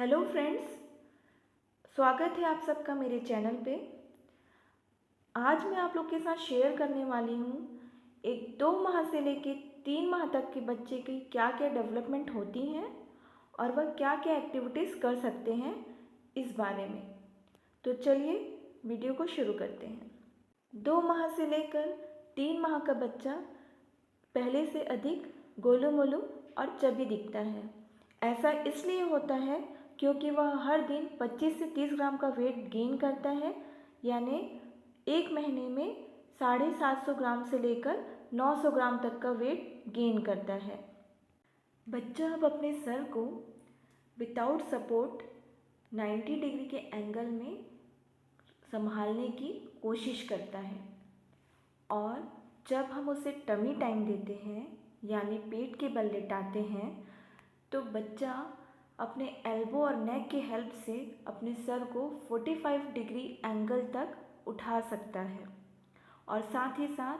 Hello friends, स्वागत है आप सबका मेरे चैनल पे। आज मैं आप लोग के साथ शेयर करने वाली हूँ एक 2 माह से लेके 3 माह तक के बच्चे की क्या क्या डेवलपमेंट होती हैं और वह क्या क्या एक्टिविटीज़ कर सकते हैं इस बारे में। तो चलिए वीडियो को शुरू करते हैं। 2 माह से लेकर 3 माह का बच्चा पहले से अधिक गोलू मोलू और चबी दिखता है। ऐसा इसलिए होता है क्योंकि वह हर दिन 25 से 30 ग्राम का वेट गेन करता है, यानी एक महीने में 750 ग्राम से लेकर 900 ग्राम तक का वेट गेन करता है। बच्चा अब अपने सर को विदाउट सपोर्ट 90 डिग्री के एंगल में संभालने की कोशिश करता है और जब हम उसे टमी टाइम देते हैं यानी पेट के बल लेटाते हैं तो बच्चा अपने एल्बो और नेक की हेल्प से अपने सर को 45 डिग्री एंगल तक उठा सकता है और साथ ही साथ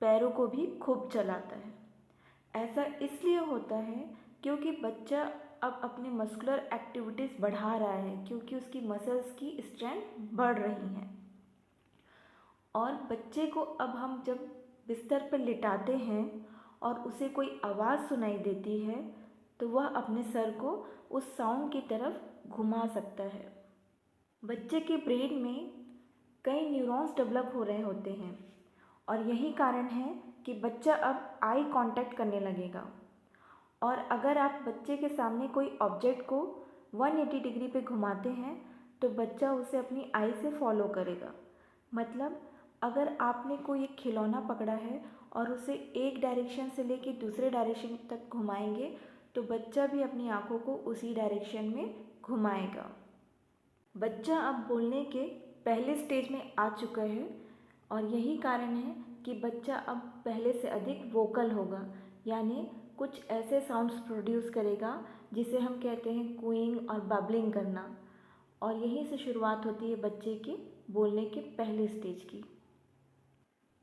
पैरों को भी खूब चलाता है। ऐसा इसलिए होता है क्योंकि बच्चा अब अपनी मस्कुलर एक्टिविटीज़ बढ़ा रहा है, क्योंकि उसकी मसल्स की स्ट्रेंथ बढ़ रही है। और बच्चे को अब हम जब बिस्तर पर लिटाते हैं और उसे कोई आवाज़ सुनाई देती है तो वह अपने सर को उस साउंड की तरफ घुमा सकता है। बच्चे के ब्रेन में कई न्यूरॉन्स डेवलप हो रहे होते हैं और यही कारण है कि बच्चा अब आई कांटेक्ट करने लगेगा। और अगर आप बच्चे के सामने कोई ऑब्जेक्ट को 180 डिग्री पे घुमाते हैं तो बच्चा उसे अपनी आई से फॉलो करेगा। मतलब अगर आपने कोई एक खिलौना पकड़ा है और उसे एक डायरेक्शन से लेके दूसरे डायरेक्शन तक घुमाएंगे तो बच्चा भी अपनी आँखों को उसी डायरेक्शन में घुमाएगा। बच्चा अब बोलने के पहले स्टेज में आ चुका है और यही कारण है कि बच्चा अब पहले से अधिक वोकल होगा, यानी कुछ ऐसे साउंड्स प्रोड्यूस करेगा जिसे हम कहते हैं कूइंग और बबलिंग करना। और यहीं से शुरुआत होती है बच्चे के बोलने के पहले स्टेज की।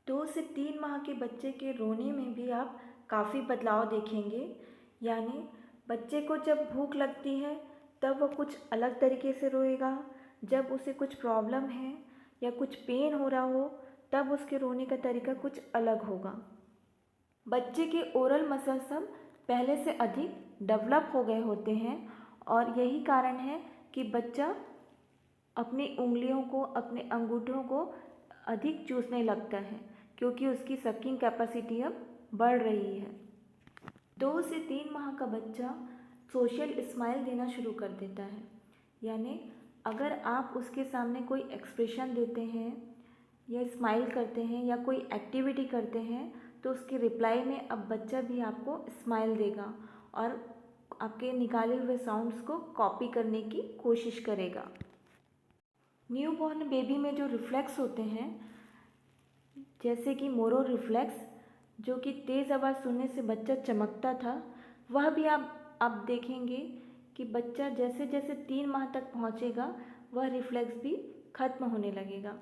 2 से 3 माह के बच्चे के रोने में भी आप काफ़ी बदलाव देखेंगे, यानी बच्चे को जब भूख लगती है तब वह कुछ अलग तरीके से रोएगा, जब उसे कुछ प्रॉब्लम है या कुछ पेन हो रहा हो तब उसके रोने का तरीका कुछ अलग होगा। बच्चे के ओरल मसल सब पहले से अधिक डेवलप हो गए होते हैं और यही कारण है कि बच्चा अपनी उंगलियों को, अपने अंगूठों को अधिक चूसने लगता है क्योंकि उसकी सकिंग कैपेसिटी अब बढ़ रही है। 2 से 3 माह का बच्चा सोशल स्माइल देना शुरू कर देता है, यानी अगर आप उसके सामने कोई एक्सप्रेशन देते हैं या स्माइल करते हैं या कोई एक्टिविटी करते हैं तो उसके रिप्लाई में अब बच्चा भी आपको स्माइल देगा और आपके निकाले हुए साउंड्स को कॉपी करने की कोशिश करेगा। न्यूबॉर्न बेबी में जो रिफ्लेक्स होते हैं जैसे कि मोरो रिफ्लेक्स, जो कि तेज़ आवाज़ सुनने से बच्चा चमकता था, वह भी आप देखेंगे कि बच्चा जैसे जैसे 3 माह तक पहुंचेगा वह रिफ्लेक्स भी ख़त्म होने लगेगा।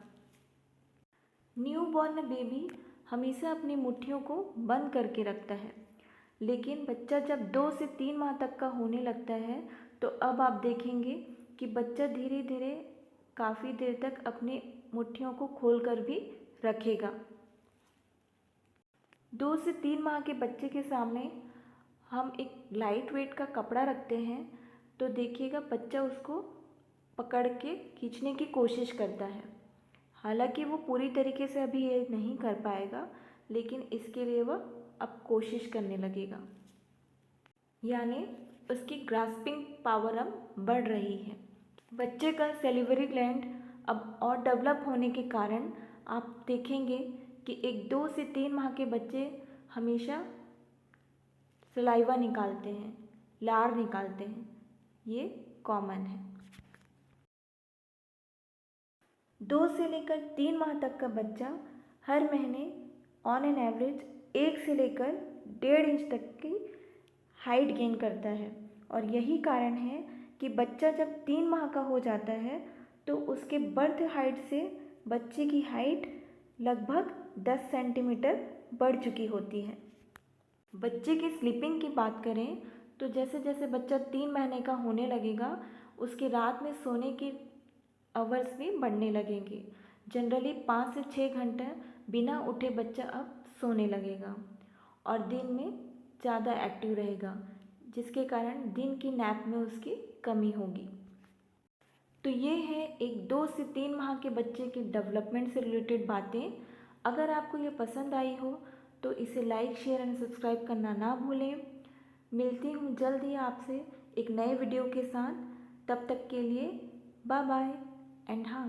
न्यूबॉर्न बेबी हमेशा अपनी मुट्ठियों को बंद करके रखता है, लेकिन बच्चा जब 2 से 3 माह तक का होने लगता है तो अब आप देखेंगे कि बच्चा धीरे धीरे काफ़ी देर तक अपनी मुट्ठियों को खोलकर भी रखेगा। 2 से 3 माह के बच्चे के सामने हम एक लाइट वेट का कपड़ा रखते हैं तो देखिएगा बच्चा उसको पकड़ के खींचने की कोशिश करता है। हालांकि वो पूरी तरीके से अभी ये नहीं कर पाएगा, लेकिन इसके लिए वह अब कोशिश करने लगेगा, यानी उसकी ग्रास्पिंग पावर अब बढ़ रही है। बच्चे का सैलिवरी ग्लैंड अब और डेवलप होने के कारण आप देखेंगे कि एक 2 से 3 माह के बच्चे हमेशा सलाइवा निकालते हैं, लार निकालते हैं, ये कॉमन है। 2 से लेकर 3 माह तक का बच्चा हर महीने ऑन एन एवरेज 1 से लेकर 1.5 इंच तक की हाइट गेन करता है और यही कारण है कि बच्चा जब 3 माह का हो जाता है तो उसके बर्थ हाइट से बच्चे की हाइट लगभग 10 सेंटीमीटर बढ़ चुकी होती है। बच्चे की स्लीपिंग की बात करें तो जैसे जैसे बच्चा 3 महीने का होने लगेगा, उसकी रात में सोने की आवर्स भी बढ़ने लगेंगे। जनरली 5 से 6 घंटे बिना उठे बच्चा अब सोने लगेगा और दिन में ज़्यादा एक्टिव रहेगा, जिसके कारण दिन की नैप में उसकी कमी होगी। तो ये है एक 2 से 3 माह के बच्चे के डेवलपमेंट से रिलेटेड बातें। अगर आपको ये पसंद आई हो तो इसे लाइक, शेयर एंड सब्सक्राइब करना ना भूलें। मिलती हूँ जल्द ही आपसे एक नए वीडियो के साथ। तब तक के लिए बाय बाय एंड हाँ,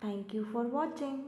थैंक यू फॉर वॉचिंग।